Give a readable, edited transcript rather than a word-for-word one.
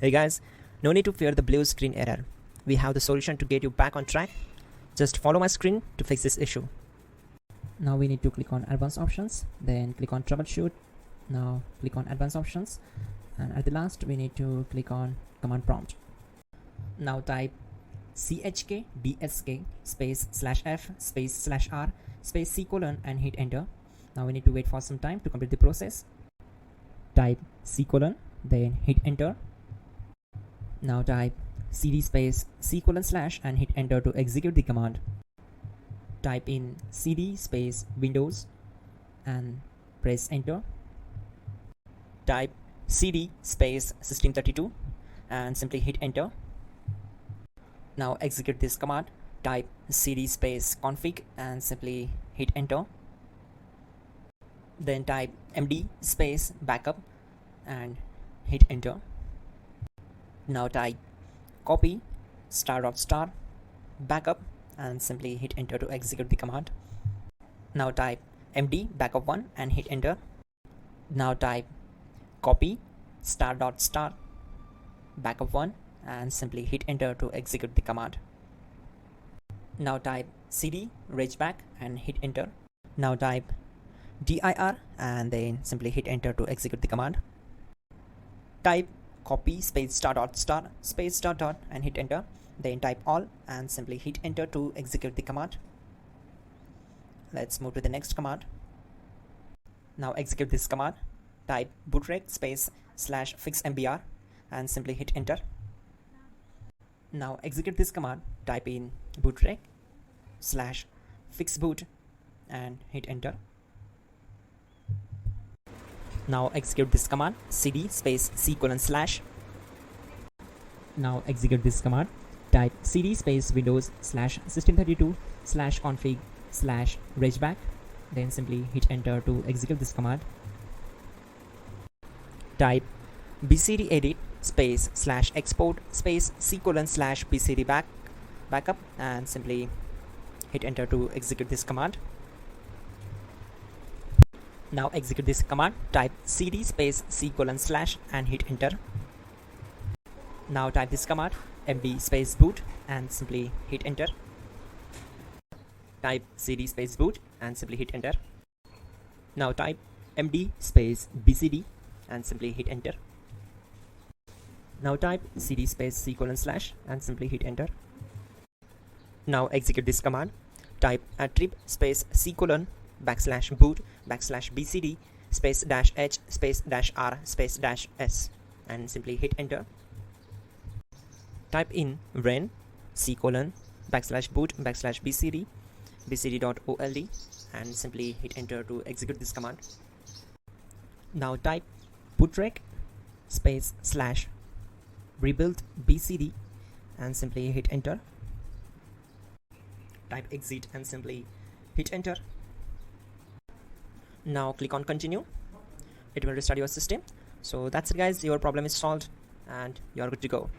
Hey guys, no need to fear the blue screen error. We have the solution to get you back on track. Just follow my screen to fix this issue. Now we need to click on advanced options, then click on troubleshoot. Now click on advanced options, and at the last we need to click on command prompt. Now type chkdsk space /f space /r space c colon and hit enter. Now we need to wait for some time to complete the process. Type c colon, then hit enter. Now type cd space c colon / and hit enter to execute the command. Type in cd space Windows and press enter. Type cd space system32 and simply hit enter. Now execute this command. Type cd space config and simply hit enter. Then type md space backup and hit enter. Now type copy ** backup and simply hit enter to execute the command. Now type md backup1 and hit enter. Now type copy ** backup1 and simply hit enter to execute the command. Now type cd regback and hit enter. Now type dir and then simply hit enter to execute the command. Type copy space ** space .. and hit enter. Then type all and simply hit enter to execute the command. Let's move to the next command. Now execute this command. Type bootrec space /fixmbr and simply hit enter. Now execute this command. Type in bootrec /fixboot and hit enter. Now execute this command cd space c colon /. Now execute this command. Type cd space Windows /system32 /config /regback. Then simply hit enter to execute this command. Type bcd edit space /export space c colon /bcd backup and simply hit enter to execute this command. Now execute this command. Type cd space c colon / and hit enter. Now type this command md space boot and simply hit enter. Type cd space boot and simply hit enter. Now type md space bcd and simply hit enter. Now type cd space c colon / and simply hit enter. Now execute this command. Type attrib space c colon /boot /bcd space -h space -r space -s and simply hit enter. Type in ren c colon /boot /bcd bcd.old and simply hit enter to execute this command. Now type bootrec space /rebuild bcd and simply hit enter. Type exit and simply hit enter. Now click on continue. It will restart your system. So that's it guys, your problem is solved and you're good to go.